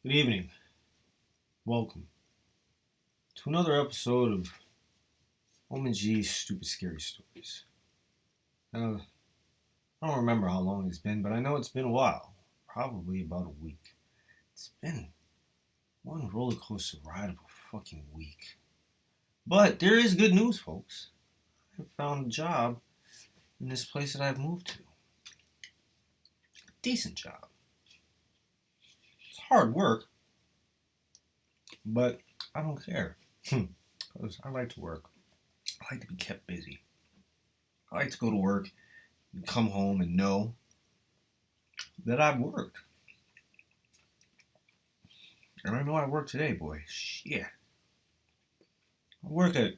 Good evening. Welcome to another episode of OmenG's Stupid Scary Stories. Now, I don't remember how long it's been, but I know it's been a while. Probably about a week. It's been one roller coaster ride of a fucking week. But there is good news, folks. I found a job in this place that I've moved to. Decent job. It's hard work, but I don't care. Because I like to work. I like to be kept busy. I like to go to work and come home and know that I've worked. And I know I worked today, boy. Shit. I work at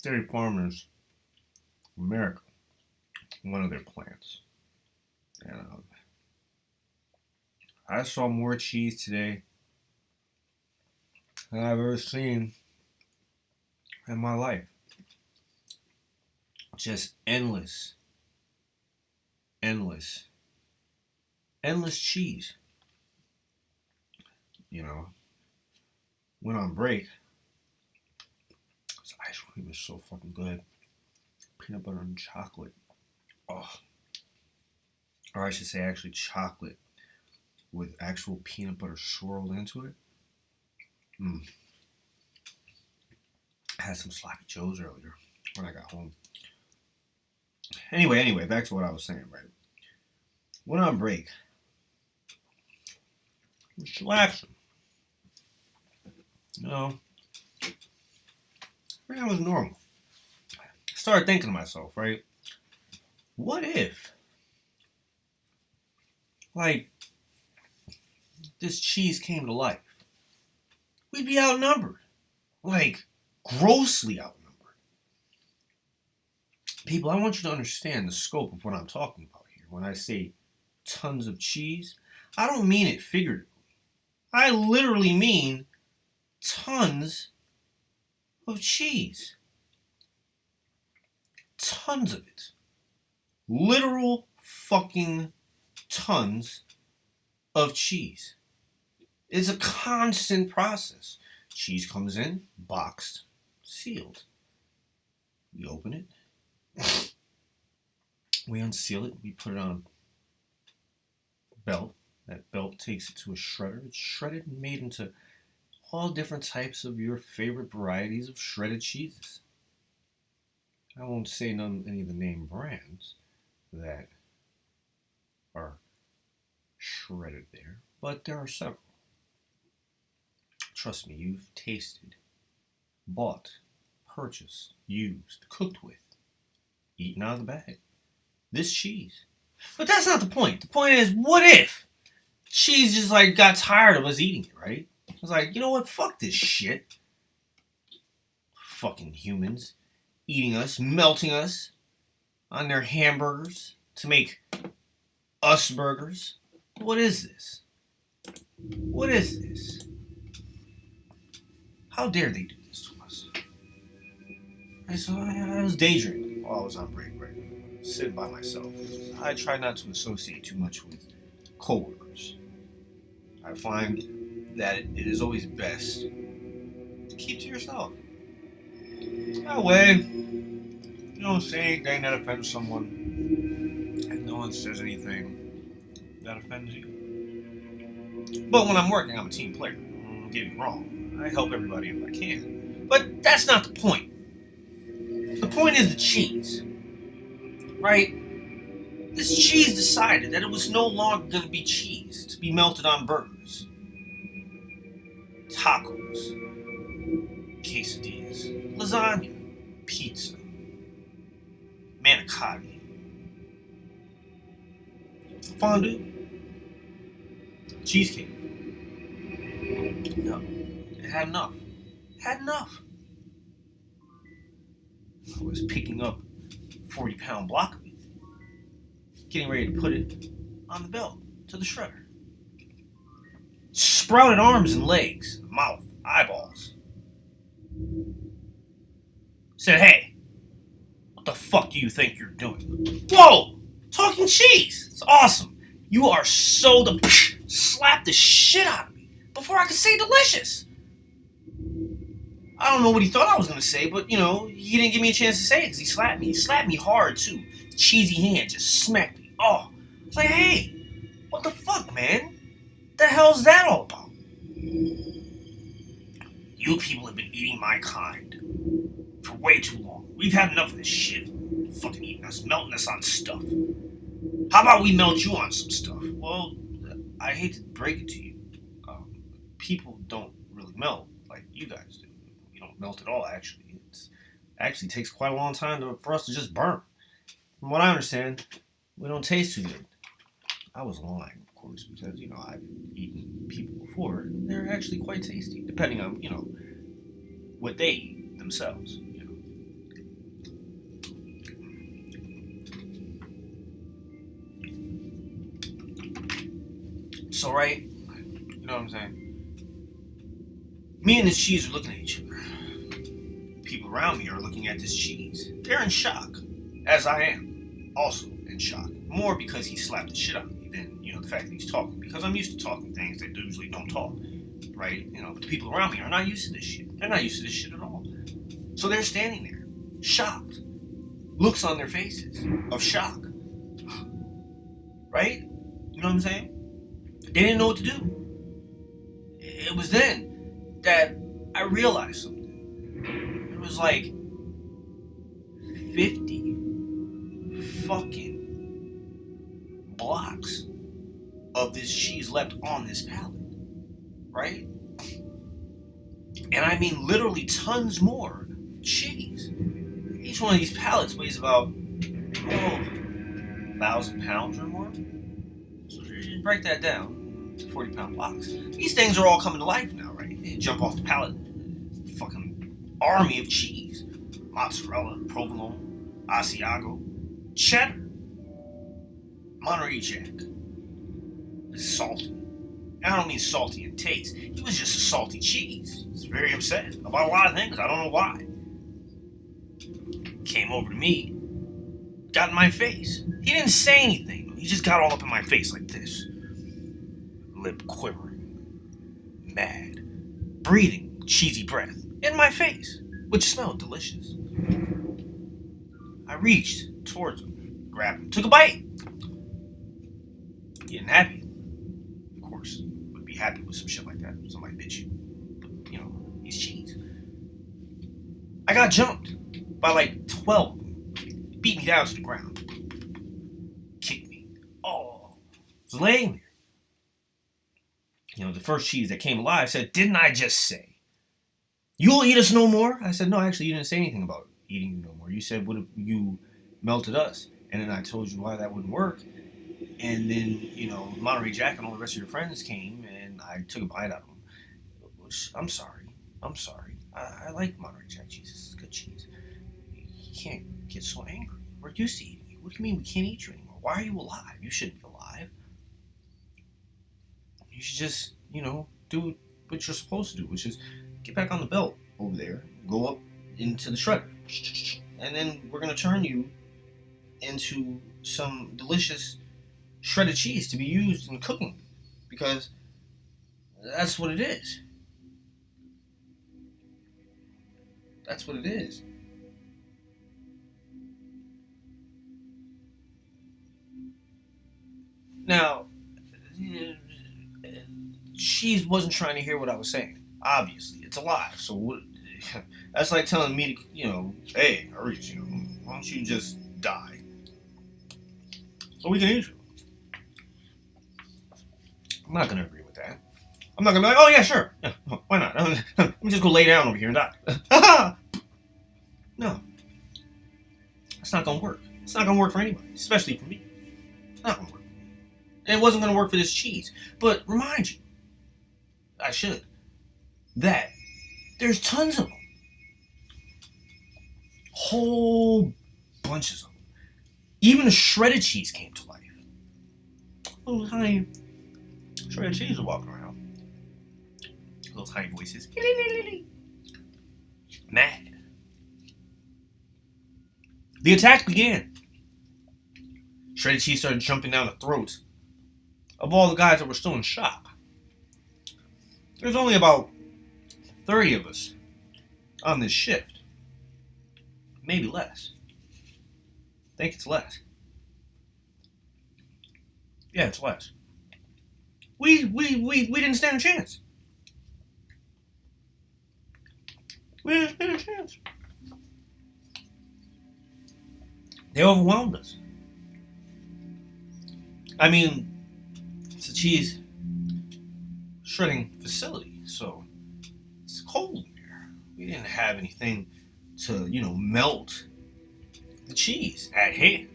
Dairy Farmers America, one of their plants. And I saw more cheese today than I've ever seen in my life. Just endless cheese. You know, went on break. This ice cream is so fucking good. Peanut butter and chocolate. Oh. Or I should say actually chocolate with actual peanut butter swirled into it. I had some sloppy joes earlier when I got home. Anyway, back to what I was saying, right? Went on break. Just relaxing. You know, everything was normal. I started thinking to myself, right? What if, like, this cheese came to life? We'd be outnumbered. Like, grossly outnumbered. People, I want you to understand the scope of what I'm talking about here. When I say tons of cheese, I don't mean it figuratively. I literally mean tons of cheese. Tons of it. Literal fucking tons of cheese. It's a constant process. Cheese comes in, boxed, sealed. We open it. We unseal it. We put it on a belt. That belt takes it to a shredder. It's shredded and made into all different types of your favorite varieties of shredded cheeses. I won't say any of the name brands that are shredded there, but there are several. Trust me, you've tasted, bought, purchased, used, cooked with, eaten out of the bag. This cheese. But that's not the point. The point is, what if cheese just like got tired of us eating it, right? It was like, you know what? Fuck this shit. Fucking humans eating us, melting us on their hamburgers to make us burgers. What is this? What is this? How dare they do this to us? So I was daydreaming while I was on break, right? Sitting by myself. I try not to associate too much with coworkers. I find that it is always best to keep to yourself. That way, you don't say anything that offends someone, and no one says anything that offends you. But when I'm working, I'm a team player. Don't get me wrong. I help everybody if I can. But that's not the point. The point is the cheese. Right? This cheese decided that it was no longer going to be cheese to be melted on burgers, tacos, quesadillas, lasagna, pizza, manicotti, fondue, cheesecake. No, it had enough. I was picking up a 40-pound block of it, getting ready to put it on the belt to the shredder. Sprouted arms and legs, mouth, eyeballs. Said, hey, what the fuck do you think you're doing? Whoa! Talking cheese! It's awesome. You are so slapped the shit out of me before I could say delicious. I don't know what he thought I was going to say, but, he didn't give me a chance to say it because he slapped me. He slapped me hard, too. Cheesy hand just smacked me. Oh, it's like, hey, what the fuck, man? What the hell's that all about? You people have been eating my kind for way too long. We've had enough of this shit. Fucking eating us, melting us on stuff. How about we melt you on some stuff? Well, I hate to break it to you. People don't really melt like you guys do. We don't melt at all, actually. It actually takes quite a long time for us to just burn. From what I understand, we don't taste too good. I was lying, of course, because, I've eaten people before, and they're actually quite tasty, depending on, what they eat themselves. So, right, you know what I'm saying? Me and this cheese are looking at each other. People around me are looking at this cheese. They're in shock, as I am, also in shock. More because he slapped the shit out of me than, the fact that he's talking. Because I'm used to talking things that usually don't talk, right? But the people around me are not used to this shit. They're not used to this shit at all. So they're standing there, shocked. Looks on their faces of shock. Right? You know what I'm saying? They didn't know what to do. It was then that I realized something. It was like 50 fucking blocks of this cheese left on this pallet. Right? And I mean literally tons more cheese. Each one of these pallets weighs about 1,000 pounds or more. So just break that down to 40-pound blocks. These things are all coming to life now, right? They jump off the pallet. Fucking army of cheese. Mozzarella, provolone, Asiago, cheddar, Monterey Jack. It's salty. I don't mean salty in taste. He was just a salty cheese. He's very upset about a lot of things. I don't know why. Came over to me, got in my face. He didn't say anything. He just got all up in my face like this. Lip quivering, mad, breathing cheesy breath in my face, which smelled delicious. I reached towards him, grabbed him, took a bite. He didn't happy. Of course, would be happy with some shit like that. Somebody bit you. But, he's cheese. I got jumped by like 12 of them. Beat me down to the ground. Kicked me. Oh. I was laying there. The first cheese that came alive said, "Didn't I just say? You'll eat us no more?" I said, "No, actually, you didn't say anything about eating you no more. You said, what if you melted us?" And then I told you why that wouldn't work. And then, Monterey Jack and all the rest of your friends came, and I took a bite out of them. I'm sorry. I like Monterey Jack cheese. It's good cheese. You can't get so angry. We're used to eating you. What do you mean we can't eat you anymore? Why are you alive? You shouldn't be alive. You should just, do what you're supposed to do, which is get back on the belt over there, go up into the shredder, and then we're going to turn you into some delicious shredded cheese to be used in cooking, because that's what it is. That's what it is. Now, she wasn't trying to hear what I was saying. Obviously, it's alive. So what, that's like telling me to, hey, Arish, why don't you just die? So we can eat you. I'm not going to agree with that. I'm not going to be like, oh yeah, sure. Yeah, why not? Let me just go lay down over here and die. No. It's not going to work. It's not going to work for anybody, especially for me. It's not going to work for me. And it wasn't going to work for this cheese. But remind you, I should, that there's tons of them. Whole bunches of them. Even the shredded cheese came to life. Little tiny shredded cheese are walking around. Little tiny voices. Mad. The attack began. Shredded cheese started jumping down the throats of all the guys that were still in shock. There's only about 30 of us on this shift. Maybe less. I think it's less. Yeah, it's less. We didn't stand a chance. We didn't stand a chance. They overwhelmed us. I mean, it's a cheese shredding facility, so it's cold in there. We didn't have anything to, melt the cheese at hand.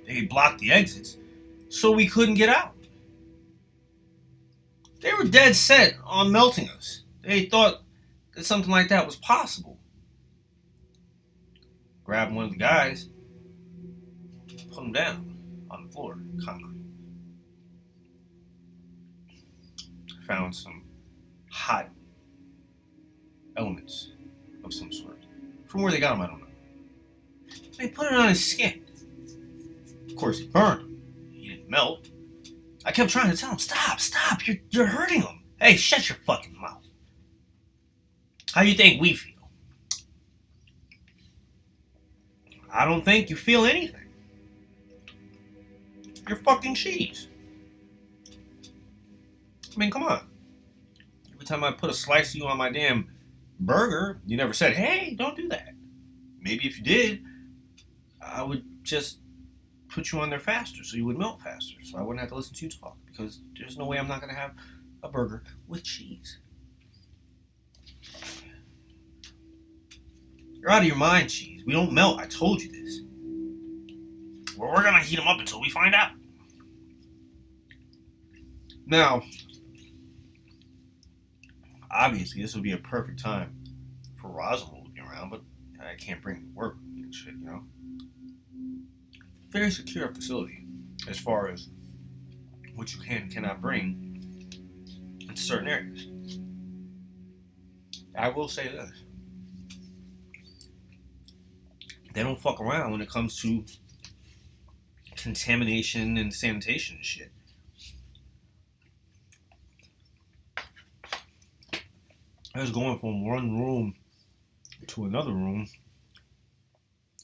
They blocked the exits, so we couldn't get out. They were dead set on melting us. They thought that something like that was possible. Grabbed one of the guys, put him down on the floor, concrete. Found some hot elements of some sort. From where they got them, I don't know. They put it on his skin. Of course, he burned him. He didn't melt. I kept trying to tell him, stop, you're hurting him. Hey, shut your fucking mouth. How you think we feel? I don't think you feel anything. You're fucking cheese. I mean, come on. Every time I put a slice of you on my damn burger, you never said, hey, don't do that. Maybe if you did, I would just put you on there faster so you would melt faster, so I wouldn't have to listen to you talk, because there's no way I'm not going to have a burger with cheese. You're out of your mind, cheese. We don't melt. I told you this. Well, we're going to heat them up until we find out. Now, obviously, this would be a perfect time for Rosalind looking around, but I can't bring him to work with me and shit, Very secure facility as far as what you can and cannot bring into certain areas. I will say this. They don't fuck around when it comes to contamination and sanitation and shit. I was going from one room to another room.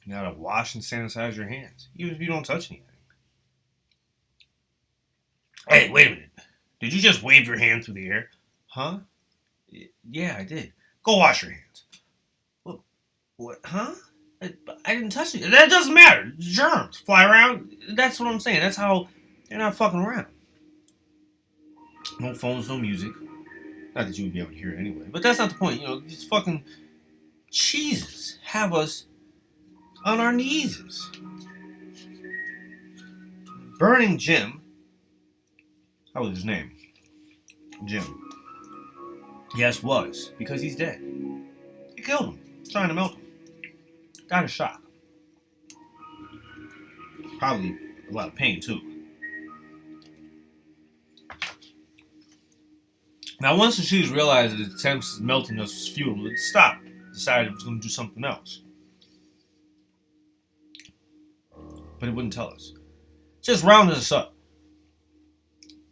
You gotta wash and sanitize your hands, even if you don't touch anything. Hey, wait a minute. Did you just wave your hand through the air? Huh? Yeah, I did. Go wash your hands. What? Huh? I didn't touch it. That doesn't matter. Germs fly around. That's what I'm saying. That's how they're not fucking around. No phones, no music. Not that you would be able to hear it anyway. But that's not the point. These fucking cheeses have us on our knees. Burning Jim. How was his name? Jim. Yes, was. Because he's dead. He killed him. Trying to melt him. Got a shock. Probably a lot of pain, too. Now, once the cheese realized that its attempts at melting us was futile, it stopped. Decided it was going to do something else. But it wouldn't tell us. Just rounded us up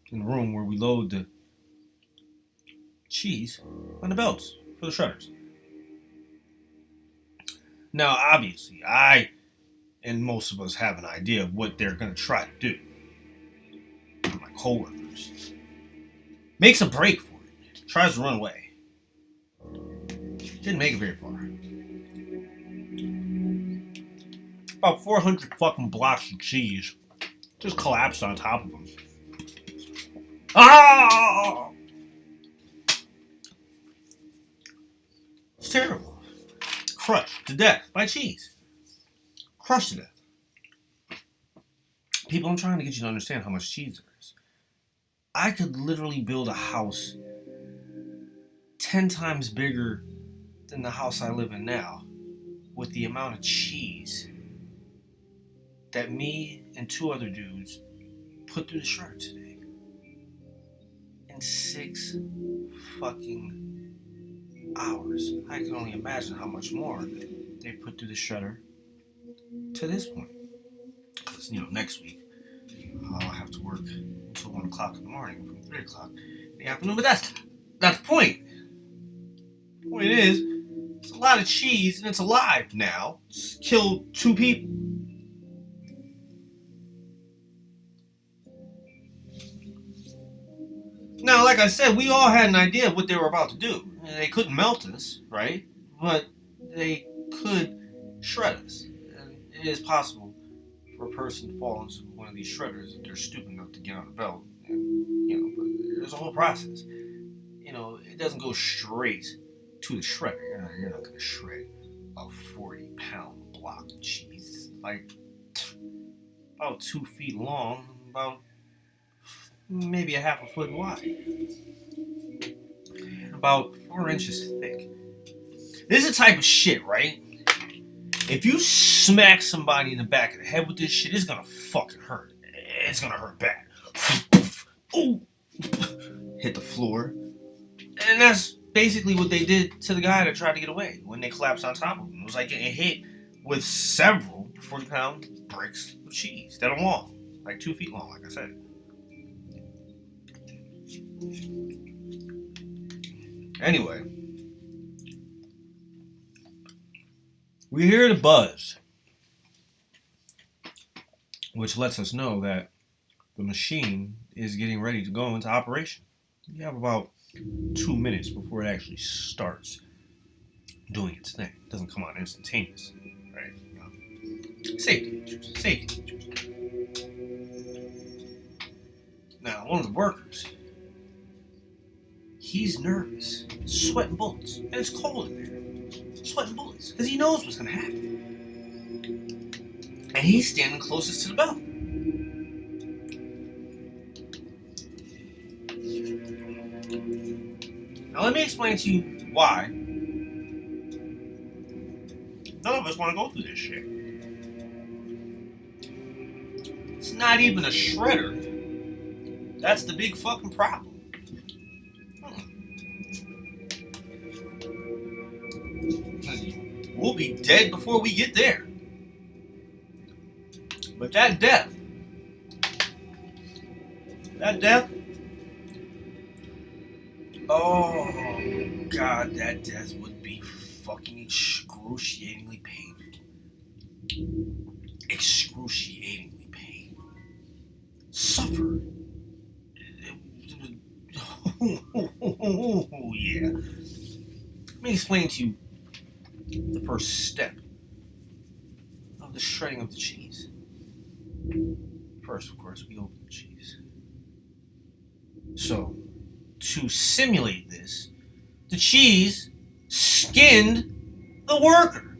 in the room where we load the cheese on the belts for the shredders. Now, obviously, I and most of us have an idea of what they're going to try to do. My coworkers. Makes a break for it. Tries to run away. Didn't make it very far. About 400 fucking blocks of cheese just collapsed on top of him. Ah! It's terrible. Crushed to death by cheese. Crushed to death. People, I'm trying to get you to understand how much cheese there is. I could literally build a house 10 times bigger than the house I live in now with the amount of cheese that me and two other dudes put through the shredder today. In 6 fucking hours. I can only imagine how much more they put through the shredder to this point. Because, next week, I'll have to work until 1 o'clock in the morning from 3 o'clock in the afternoon. But that's not the point. The point is, it's a lot of cheese and it's alive now. It's killed 2 people. Now, like I said, we all had an idea of what they were about to do. They couldn't melt us, right? But they could shred us. And it is possible for a person to fall into one of these shredders if they're stupid enough to get on a belt. And, but there's a whole process. It doesn't go straight to the shredder. You're not going to shred a 40-pound block of cheese. Like, about 2 feet long, about maybe a half a foot wide, about 4 inches thick. This is the type of shit, right? If you smack somebody in the back of the head with this shit, it's gonna fucking hurt. It's gonna hurt bad. Ooh. Hit the floor. And that's basically what they did to the guy that tried to get away when they collapsed on top of him. It was like getting hit with several 40-pound bricks of cheese that are long, like 2 feet long, like I said. Anyway, we hear the buzz, which lets us know that the machine is getting ready to go into operation. You have about 2 minutes before it actually starts doing its thing. It doesn't come on instantaneously, right? Safety features. Now, one of the workers, he's nervous, sweating bullets, and it's cold in there. Sweating bullets, because he knows what's going to happen. And he's standing closest to the belt. Now let me explain to you why none of us want to go through this shit. It's not even a shredder. That's the big fucking problem. We'll be dead before we get there. But that death, oh God, that death would be fucking excruciatingly painful. Excruciatingly painful. Suffer. Oh yeah. Let me explain to you the first step of the shredding of the cheese. First, of course, we open the cheese. So, to simulate this, the cheese skinned the worker.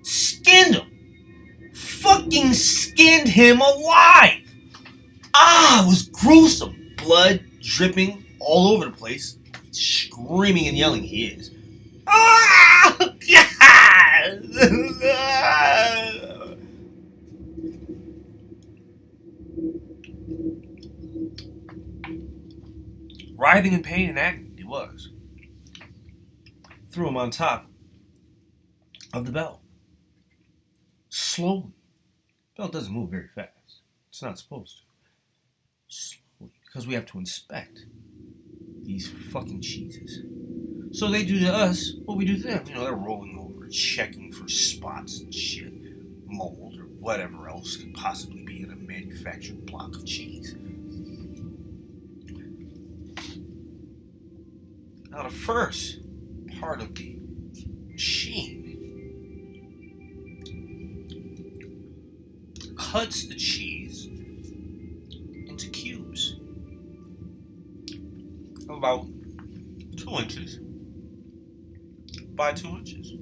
Skinned him. Fucking skinned him alive. It was gruesome. Blood dripping all over the place. Screaming and yelling he is. God! Writhing in pain and agony, he was. Threw him on top of the belt. Slowly. The belt doesn't move very fast. It's not supposed to. Slowly. Because we have to inspect these fucking cheeses. So they do to us what we do to them. They're rolling over, checking for spots and shit, mold, or whatever else could possibly be in a manufactured block of cheese. Now, the first part of the machine cuts the cheese into cubes of about 2 inches by 2 inches.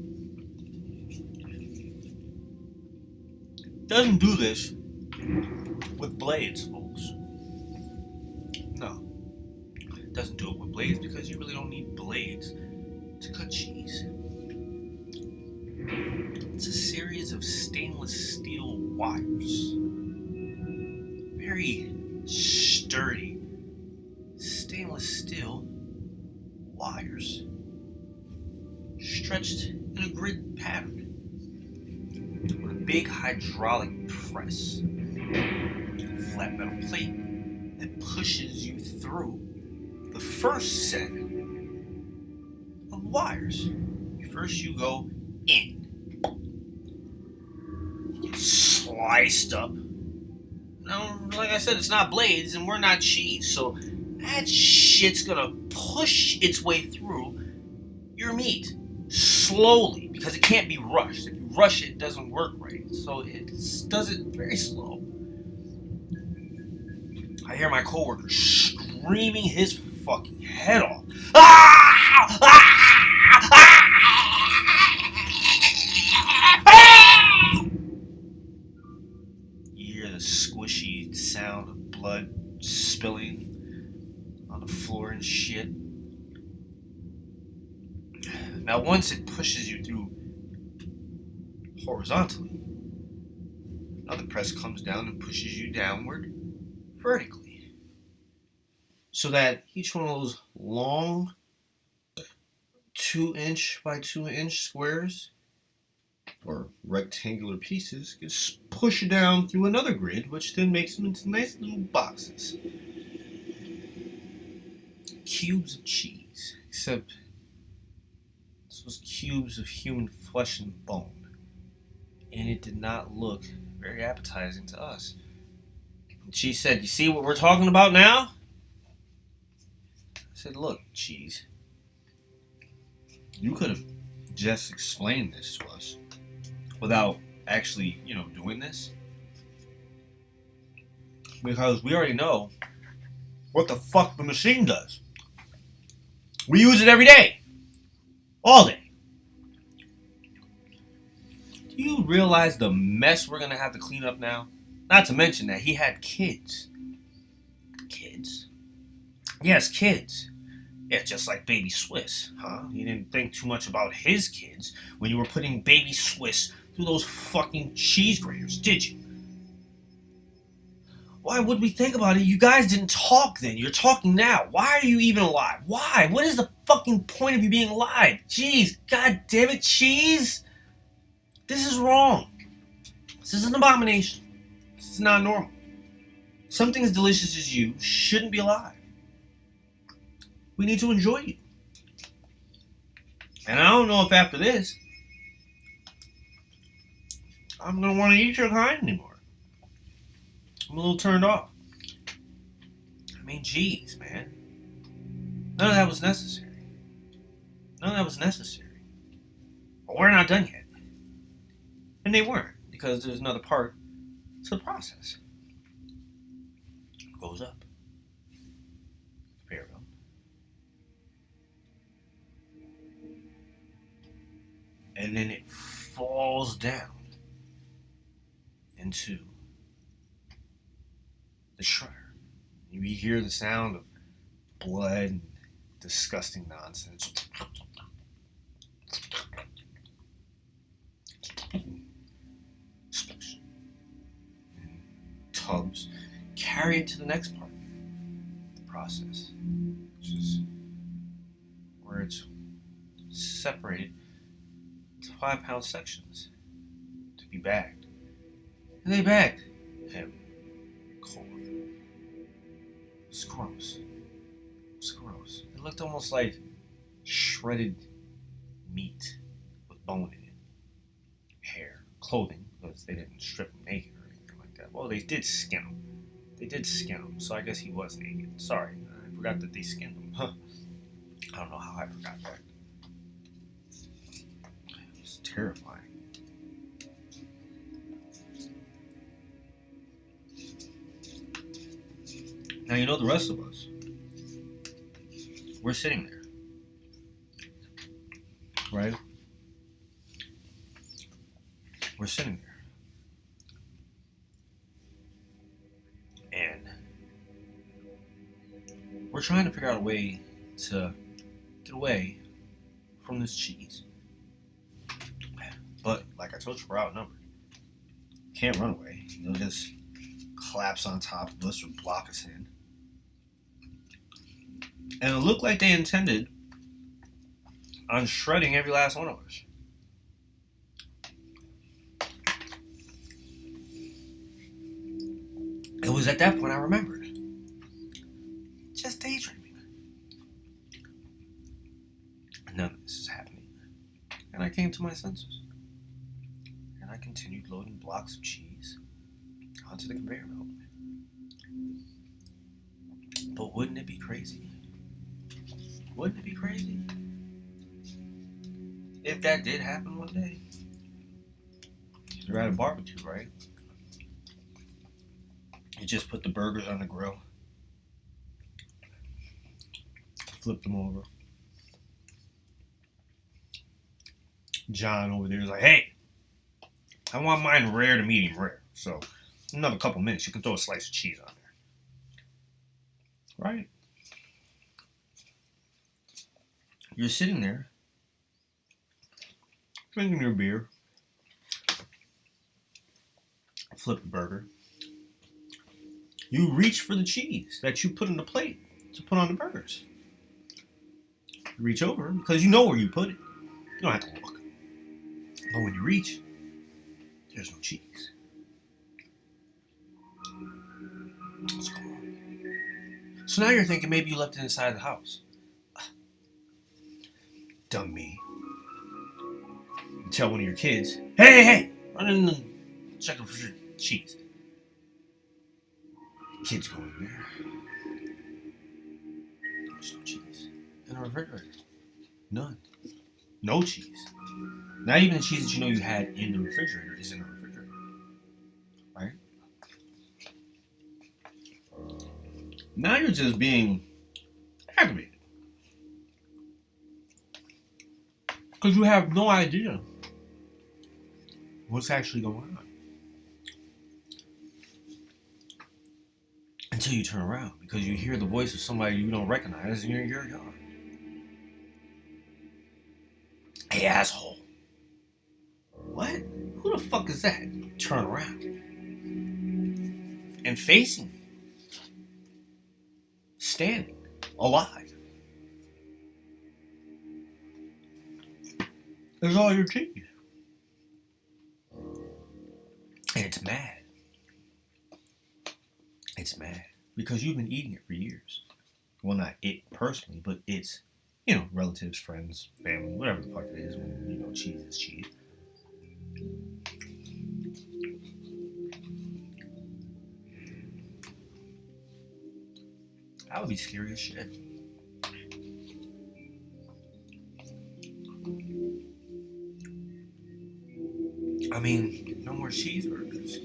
Doesn't do this with blades, folks. No. Doesn't do it with blades because you really don't need blades to cut cheese. It's a series of stainless steel wires. Very sturdy stainless steel wires stretched in a grid pattern with a big hydraulic press flat metal plate that pushes you through the first set of wires. First you go in. You get sliced up. Now, like I said, it's not blades and we're not cheese, so that shit's gonna push its way through your meat slowly because it can't be rushed. If you rush it, it doesn't work right. So it does it very slow. I hear my coworker screaming his fucking head off. Ah! Ah! Ah! You hear the squishy sound of blood spilling on the floor and shit. Now, once it pushes you through horizontally, another press comes down and pushes you downward vertically. So that each one of those long 2-inch by 2-inch squares or rectangular pieces gets pushed down through another grid, which then makes them into nice little boxes. Cubes of cheese, except this was cubes of human flesh and bone, and it did not look very appetizing to us. And she said, "You see what we're talking about now?" I said, "Look, cheese, you could have just explained this to us without actually, doing this. Because we already know what the fuck the machine does. We use it every day. All day. Do you realize the mess we're going to have to clean up now? Not to mention that he had kids. Kids? Yes, kids. Yeah, just like Baby Swiss, huh? You didn't think too much about his kids when you were putting Baby Swiss through those fucking cheese graters, did you? Why would we think about it? You guys didn't talk then. You're talking now. Why are you even alive? Why? What is the fucking point of you being alive? Jeez, god damn it, cheese! This is wrong. This is an abomination. This is not normal. Something as delicious as you shouldn't be alive. We need to enjoy you. And I don't know if after this, I'm going to want to eat your kind anymore. I'm a little turned off. I mean, geez, man. None of that was necessary. None of that was necessary. But we're not done yet. And they weren't, because there's another part to the process. It goes up. There we go. And then it falls down into the shredder. You hear the sound of blood and disgusting nonsense. Splash. And tubs carry it to the next part of the process, which is where it's separated into 5-pound sections to be bagged. And they bagged him. It's gross. It's gross. It looked almost like shredded meat with bone in it. Hair, clothing, because they didn't strip him naked or anything like that. Well, they did skin him. They did skin him, so I guess he was naked. Sorry, I forgot that they skinned him. Huh. I don't know how I forgot that. It's terrifying. Now, you know the rest of us. We're sitting there. Right? We're sitting there. And we're trying to figure out a way to get away from this cheese. But, like I told you, we're outnumbered. Can't run away. They'll just collapse on top of us or block us in. And it looked like they intended on shredding every last one of us. It was at that point I remembered. Just daydreaming. None of this is happening. And I came to my senses. And I continued loading blocks of cheese onto the conveyor belt. But wouldn't it be crazy? Wouldn't it be crazy? If that did happen one day. You're at a barbecue, right? You just put the burgers on the grill. Flip them over. John over there is like, hey, I want mine rare to medium rare. So, another couple minutes, you can throw a slice of cheese on there. Right? You're sitting there, drinking your beer, flip the burger. You reach for the cheese that you put in the plate to put on the burgers. You reach over because you know where you put it. You don't have to look. But when you reach, there's no cheese. What's going on? So now you're thinking maybe you left it inside the house. Dumb me. You tell one of your kids, hey, run in and check for cheese. Kids go in there. There's no cheese in the refrigerator. None. No cheese. Not even the cheese that you know you had in the refrigerator is in the refrigerator. Right? Now you're just being aggravated. Because you have no idea what's actually going on. Until you turn around, because you hear the voice of somebody you don't recognize in your yard. Hey, asshole. What? Who the fuck is that? Turn around. And facing me. Standing. Alive. There's all your cheese. And it's mad. It's mad. Because you've been eating it for years. Well, not it personally, but it's, relatives, friends, family, whatever the fuck it is when, cheese is cheese. That would be scary as shit. I mean, no more cheeseburgers.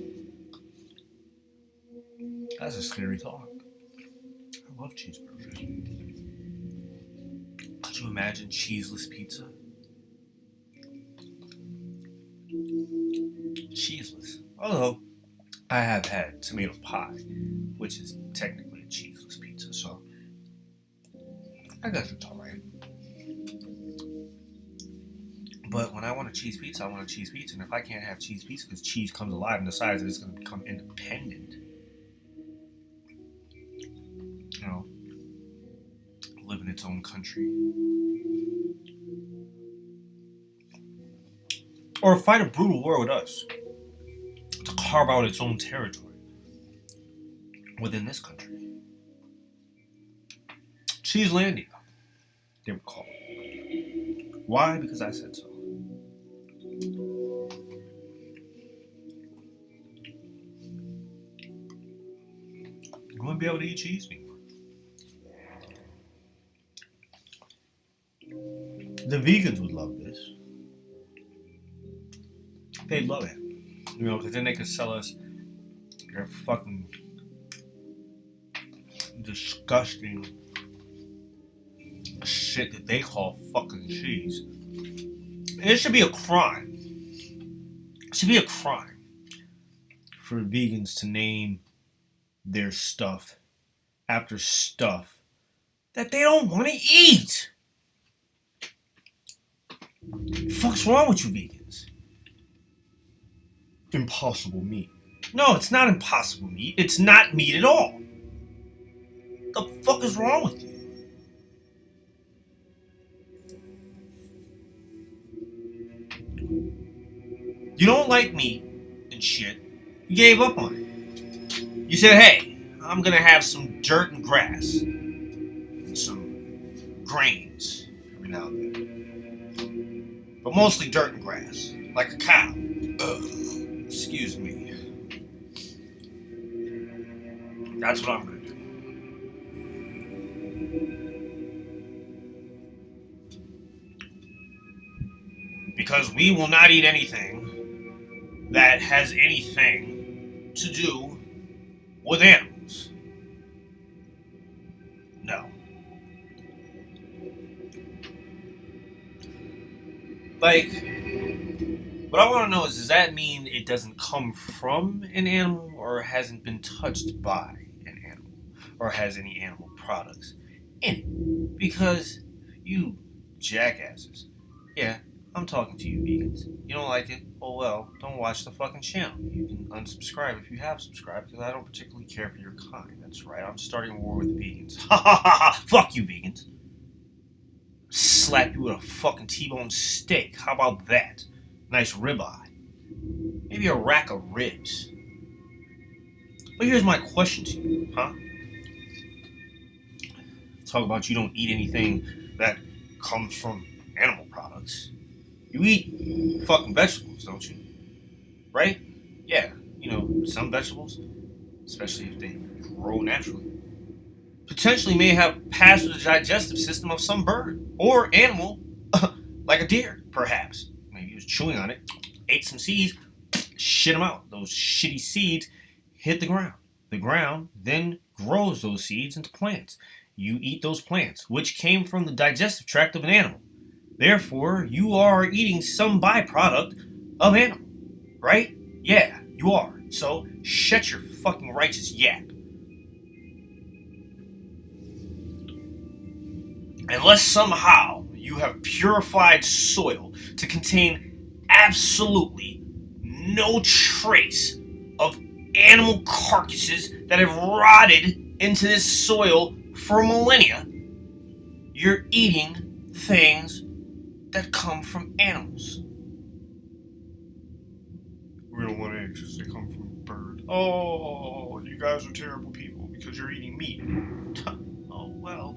That's a scary thought. I love cheeseburgers. Could you imagine cheeseless pizza? Cheeseless. Although, I have had tomato pie, which is technically a cheeseless pizza, so I guess it's alright. But when I want a cheese pizza, I want a cheese pizza. And if I can't have cheese pizza because cheese comes alive and decides that it's going to become independent, live in its own country, or fight a brutal war with us to carve out its own territory within this country. Cheeselandia, they would call it. Why? Because I said so. You wouldn't be able to eat cheese anymore. The vegans would love this. They'd love it. Because then they could sell us their fucking disgusting shit that they call fucking cheese. And it should be a crime. It should be a crime for vegans to name their stuff after stuff that they don't want to eat. What the fuck's wrong with you vegans? Impossible meat. No, it's not impossible meat. It's not meat at all. What the fuck is wrong with you? You don't like meat and shit. You gave up on it. You You said, hey, I'm gonna have some dirt and grass and some grains every now and then, but mostly dirt and grass, like a cow. Excuse me. That's what I'm gonna do. Because we will not eat anything that has anything to do with animals. No. Like, what I want to know is, does that mean it doesn't come from an animal or hasn't been touched by an animal or has any animal products in it? Because you jackasses. Yeah, I'm talking to you vegans. You don't like it? Oh well, don't watch the fucking channel. You can unsubscribe if you have subscribed because I don't particularly care for your kind. That's right, I'm starting a war with vegans. Ha ha ha ha! Fuck you vegans. Slap you with a fucking T-bone steak. How about that? Nice ribeye. Maybe a rack of ribs. But here's my question to you, huh? Talk about you don't eat anything that comes from animal products. You eat fucking vegetables, don't you? Right? Yeah, you know, some vegetables, especially if they grow naturally, potentially may have passed through the digestive system of some bird or animal, like a deer, perhaps. Maybe he was chewing on it, ate some seeds, shit them out. Those shitty seeds hit the ground. The ground then grows those seeds into plants. You eat those plants, which came from the digestive tract of an animal. Therefore, you are eating some byproduct of animal, right? Yeah, you are. So, shut your fucking righteous yap. Unless somehow you have purified soil to contain absolutely no trace of animal carcasses that have rotted into this soil for millennia, you're eating things that come from animals. We don't want eggs, they come from birds. Oh, you guys are terrible people because you're eating meat. Oh, well.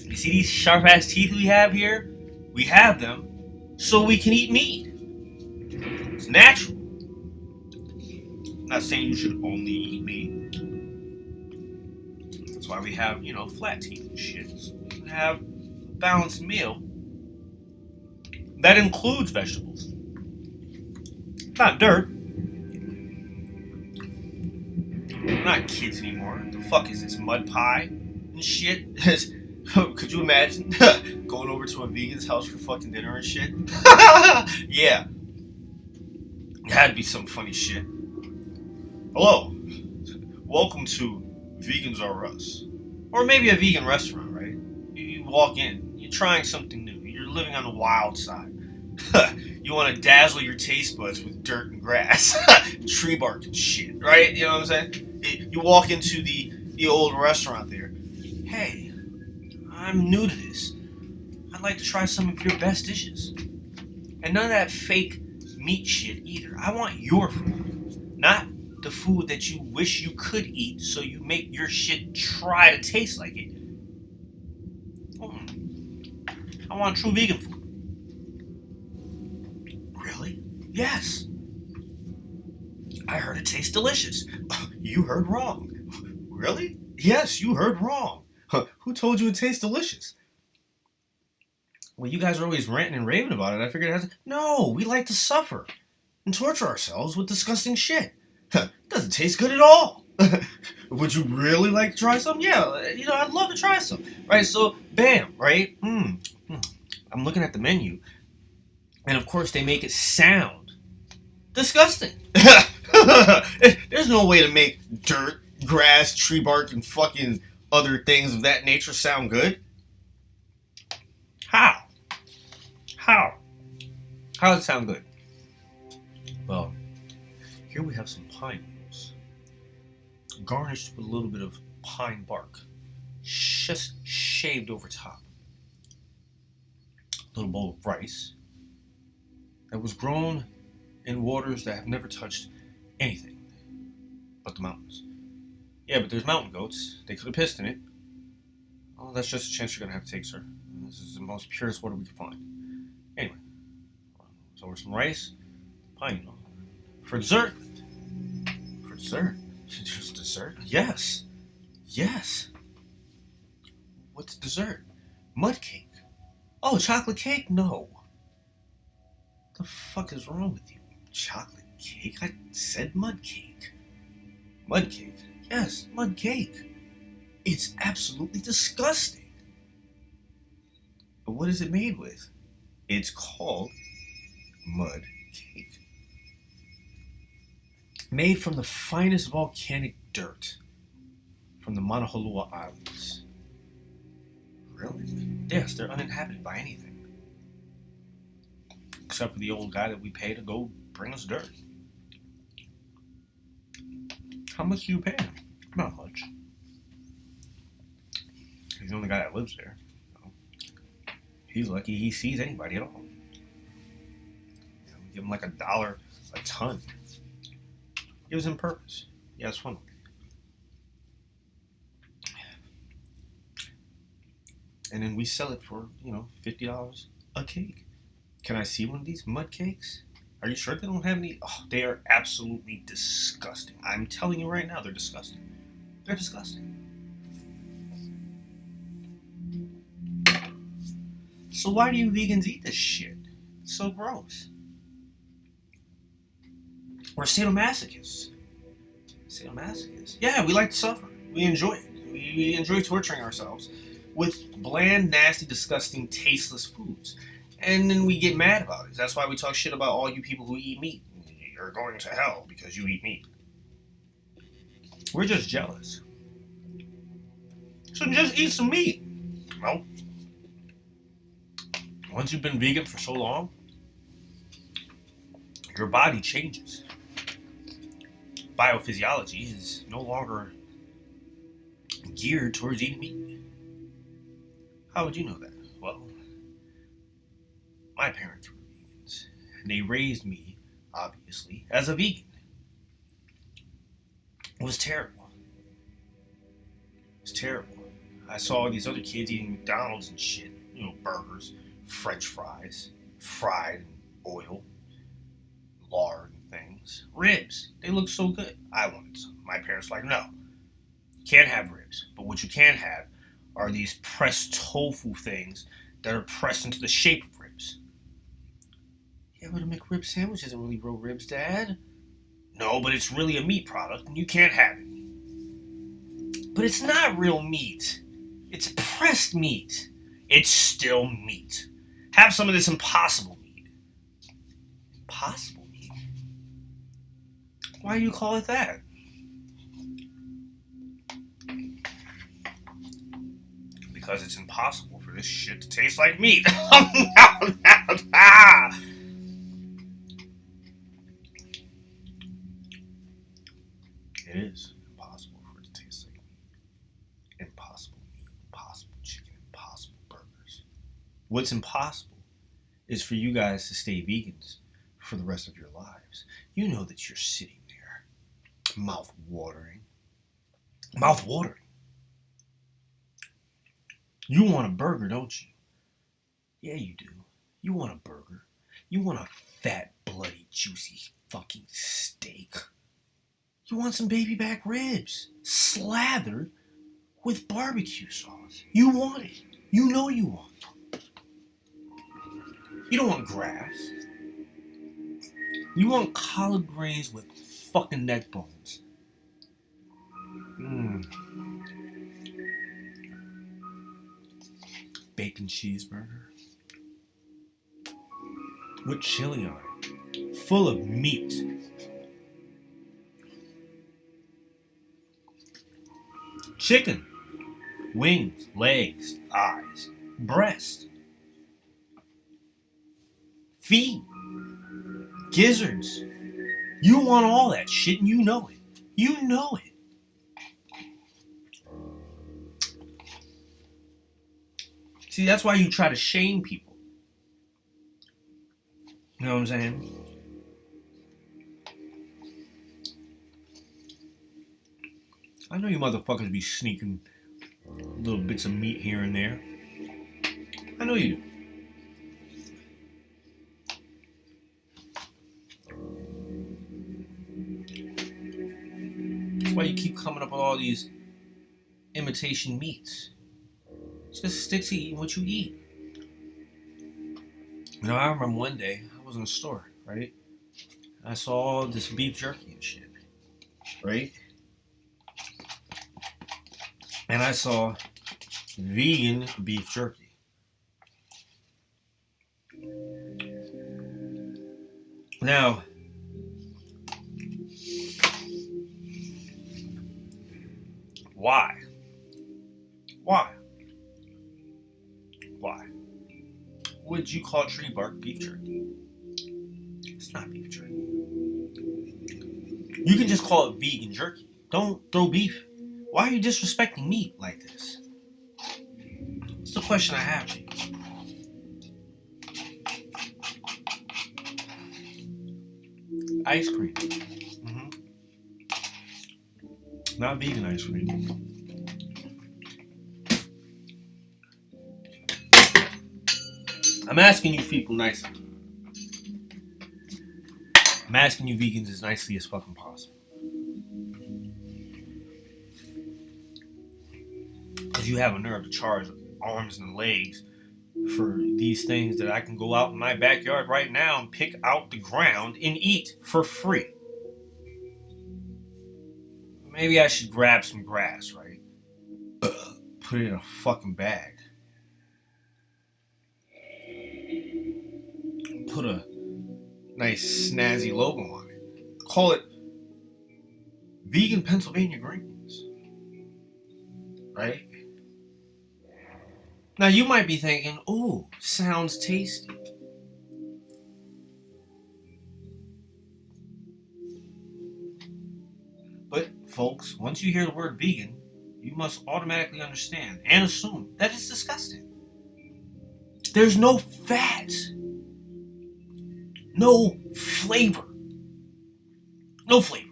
You see these sharp ass teeth we have here? We have them so we can eat meat. It's natural. I'm not saying you should only eat meat. That's why we have, you know, flat teeth and shit. So we can have a balanced meal that includes vegetables. Not dirt. We're not kids anymore. The fuck is this, mud pie and shit? Could you imagine going over to a vegan's house for fucking dinner and shit? Yeah. It had to be some funny shit. Hello. Welcome to Vegans Are Us. Or maybe a vegan restaurant, right? You walk in, you're trying something new. You're living on the wild side. You want to dazzle your taste buds with dirt and grass, tree bark and shit, right? You know what I'm saying? You walk into the old restaurant there. Hey, I'm new to this. I'd like to try some of your best dishes. And none of that fake meat shit either. I want your food, not the food that you wish you could eat so you make your shit try to taste like it. I want true vegan food. Really? Yes. I heard it tastes delicious. You heard wrong. Really? Yes, you heard wrong. Who told you it tastes delicious? Well, you guys are always ranting and raving about it. I figured it has to... No, we like to suffer and torture ourselves with disgusting shit. It doesn't taste good at all. Would you really like to try some? Yeah, you know, I'd love to try some. Right, so, bam, right? I'm looking at the menu. And of course, they make it sound disgusting. There's no way to make dirt, grass, tree bark, and fucking other things of that nature sound good. How? How does it sound good? Well, here we have some pine needles, garnished with a little bit of pine bark, just shaved over top. A little bowl of rice that was grown in waters that have never touched anything but the mountains. Yeah, but there's mountain goats. They could have pissed in it. Oh, that's just a chance you're gonna have to take, sir. This is the most purest water we can find. Anyway, so over some rice, pine, for dessert. For dessert? Just dessert? Yes. Yes. What's dessert? Mud cake. Oh, chocolate cake? No. What the fuck is wrong with you? Chocolate cake? I said mud cake. Mud cake? Yes, mud cake. It's absolutely disgusting. But what is it made with? It's called mud cake. Made from the finest volcanic dirt from the Mauna Loa Islands. Really? Yes, they're uninhabited by anything. Except for the old guy that we pay to go bring us dirt. How much do you pay him? Not much. He's the only guy that lives there. He's lucky he sees anybody at all. We give him like $1 a ton. Gives him purpose. He has fun with it. And then we sell it for, $50 a cake. Can I see one of these mud cakes? Are you sure they don't have any? Oh, they are absolutely disgusting. I'm telling you right now, they're disgusting. They're disgusting. So why do you vegans eat this shit? It's so gross. We're sadomasochists. Sadomasochists. Yeah, we like to suffer. We enjoy it. We enjoy torturing ourselves with bland, nasty, disgusting, tasteless foods. And then we get mad about it. That's why we talk shit about all you people who eat meat. You're going to hell because you eat meat. We're just jealous. So just eat some meat. Well, once you've been vegan for so long, your body changes. Biophysiology is no longer geared towards eating meat. How would you know that? Well, my parents were vegans, and they raised me, obviously, as a vegan. It was terrible. It was terrible. I saw these other kids eating McDonald's and shit, burgers, French fries, fried in oil, lard and things. Ribs, they look so good. I wanted some. My parents were like, no, you can't have ribs. But what you can have are these pressed tofu things that are pressed into the shape of ribs. Yeah, but a McRib sandwich isn't really real ribs, Dad. No, but it's really a meat product, and you can't have it. But it's not real meat. It's pressed meat. It's still meat. Have some of this impossible meat. Impossible meat? Why do you call it that? Because it's impossible for this shit to taste like meat. It is impossible for it to taste like meat. Impossible meat, impossible chicken, impossible burgers. What's impossible is for you guys to stay vegans for the rest of your lives. You know that you're sitting there, mouth watering. Mouth watering. You want a burger, don't you? Yeah, you do. You want a burger. You want a fat, bloody, juicy fucking steak. You want some baby back ribs slathered with barbecue sauce. You want it. You know you want it. You don't want grass. You want collard greens with fucking neck bones. Bacon cheeseburger with chili on it, full of meat. Chicken, wings, legs, eyes, breast, feet, gizzards. You want all that shit and you know it. You know it. See, that's why you try to shame people. You know what I'm saying? I know you motherfuckers be sneaking little bits of meat here and there. I know you do. That's why you keep coming up with all these imitation meats. Just stick to eating what you eat. You know, I remember one day I was in a store, right? I saw all this beef jerky and shit, right? And I saw vegan beef jerky. Now, why? Why? Why would you call tree bark beef jerky? It's not beef jerky. You can just call it vegan jerky. Don't throw beef. Why are you disrespecting meat like this? It's the question I have to you. Ice cream. Not vegan ice cream. I'm asking you people nicely. I'm asking you vegans as nicely as fucking possible. Because you have a nerve to charge arms and legs for these things that I can go out in my backyard right now and pick out the ground and eat for free. Maybe I should grab some grass, right? Put it in a fucking bag. Put a nice snazzy logo on it. Call it Vegan Pennsylvania Greens. Right? Now you might be thinking, ooh, sounds tasty. But folks, once you hear the word vegan, you must automatically understand and assume that it's disgusting. There's no fat. No flavor. No flavor.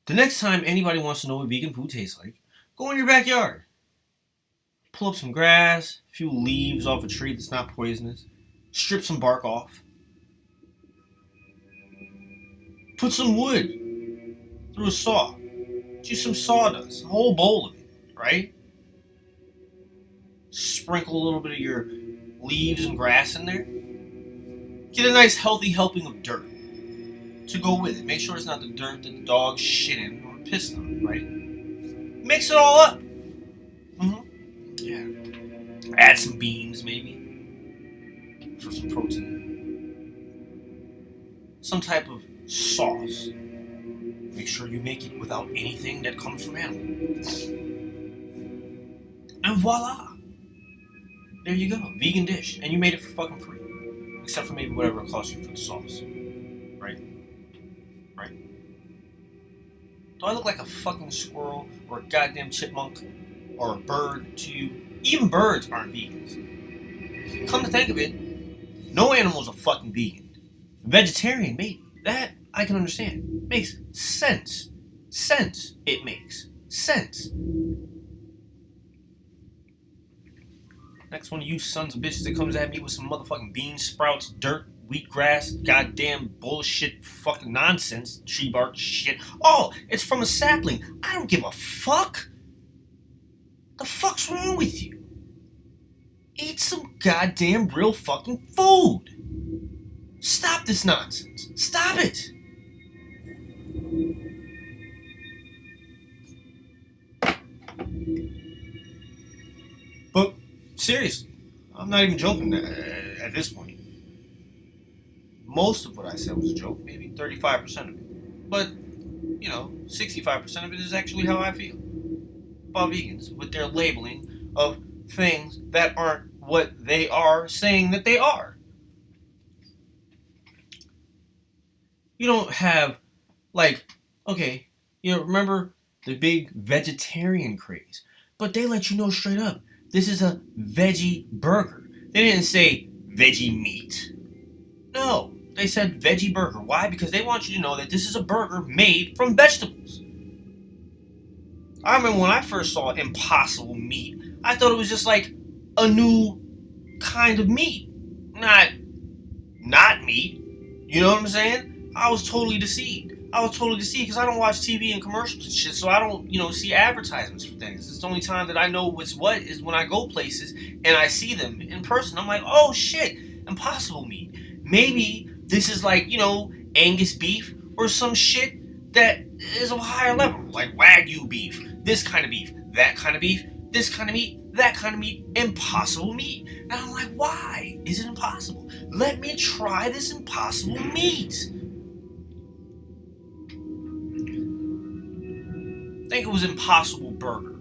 The next time anybody wants to know what vegan food tastes like, go in your backyard. Pull up some grass, a few leaves off a tree that's not poisonous, strip some bark off, put some wood through a saw, use some sawdust, a whole bowl of it, right? Sprinkle a little bit of your leaves and grass in there. Get a nice healthy helping of dirt to go with it. Make sure it's not the dirt that the dog shit in or pissed on, right? Mix it all up. Yeah. Add some beans maybe for some protein. Some type of sauce. Make sure you make it without anything that comes from animals. And voila! There you go, vegan dish, and you made it for fucking free, except for maybe whatever it costs you for the sauce, right? Right? Do I look like a fucking squirrel or a goddamn chipmunk or a bird to you? Even birds aren't vegans. Come to think of it, no animal's a fucking vegan. Vegetarian, maybe. That I can understand. Makes sense. Sense. It makes sense. Next one of you sons of bitches that comes at me with some motherfucking bean sprouts, dirt, wheatgrass, goddamn bullshit, fucking nonsense, tree bark shit. Oh, it's from a sapling. I don't give a fuck. The fuck's wrong with you? Eat some goddamn real fucking food. Stop this nonsense. Stop it. But seriously, I'm not even joking at this point. Most of what I said was a joke, maybe 35% of it. But, 65% of it is actually how I feel about vegans with their labeling of things that aren't what they are saying that they are. You don't have, remember the big vegetarian craze? But they let you know straight up, this is a veggie burger. They didn't say veggie meat. No, They said veggie burger. Why? Because they want you to know that this is a burger made from vegetables. I remember when I first saw Impossible Meat, I thought it was just like a new kind of meat. Not meat. You know what I'm saying? I was totally deceived. Because I don't watch TV and commercials and shit, so I don't, see advertisements for things. It's the only time that I know what's what is when I go places and I see them in person. I'm like, oh shit, Impossible Meat. Maybe this is like, Angus beef or some shit that is of a higher level, like Wagyu beef, this kind of beef, that kind of beef, this kind of meat, that kind of meat, Impossible Meat. And I'm like, why is it impossible? Let me try this Impossible Meat. I think it was Impossible Burger,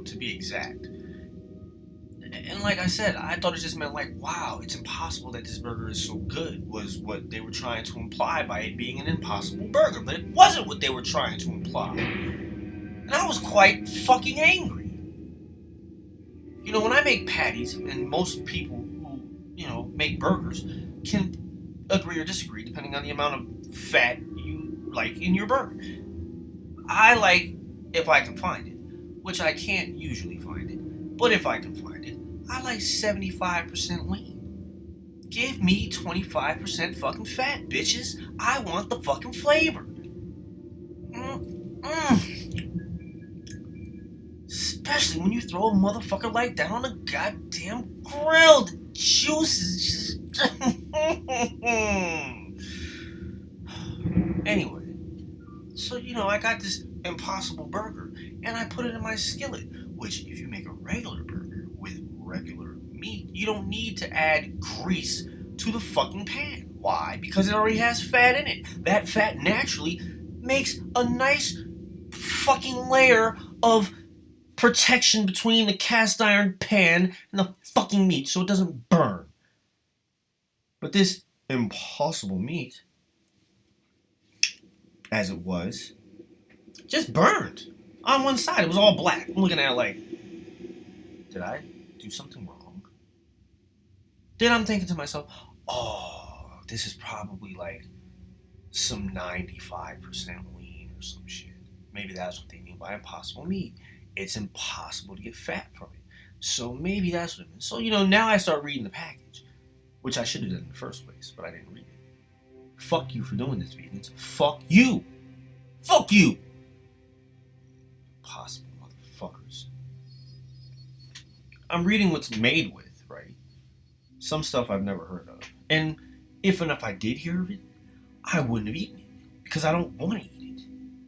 to be exact. And like I said, I thought it just meant like, wow, it's impossible that this burger is so good, was what they were trying to imply by it being an impossible burger. But it wasn't what they were trying to imply. And I was quite fucking angry. When I make patties, and most people who, make burgers can agree or disagree depending on the amount of fat you like in your burger. I like, if I can find it, which I can't usually find it, but if I can find it, I like 75% lean. Give me 25% fucking fat, bitches. I want the fucking flavor. Especially when you throw a motherfucker like that on a goddamn grill. The juices just... Anyway, so, I got this Impossible Burger, and I put it in my skillet, which, if you make a regular burger with regular meat, you don't need to add grease to the fucking pan. Why? Because it already has fat in it. That fat naturally makes a nice fucking layer of protection between the cast iron pan and the fucking meat so it doesn't burn. But this Impossible Meat, as it was, just burned on one side. It was all black. I'm looking at it like, did I do something wrong? Then I'm thinking to myself, oh, this is probably like some 95% lean or some shit. Maybe that's what they mean by Impossible Meat. It's impossible to get fat from it. So maybe that's what it means. So, now I start reading the package, which I should have done in the first place, but I didn't read it. Fuck you for doing this, vegans. Fuck you. Fuck you. Impossible motherfuckers. I'm reading what's made with, right? Some stuff I've never heard of. And if I did hear of it, I wouldn't have eaten it. Because I don't want to eat it.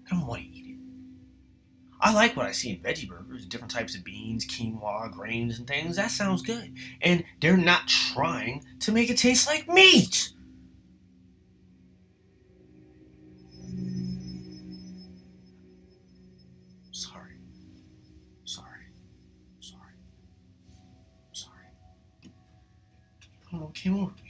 I don't want to eat it. I like what I see in veggie burgers, different types of beans, quinoa, grains, and things. That sounds good. And they're not trying to make it taste like meat. Sorry. I don't know what came over me.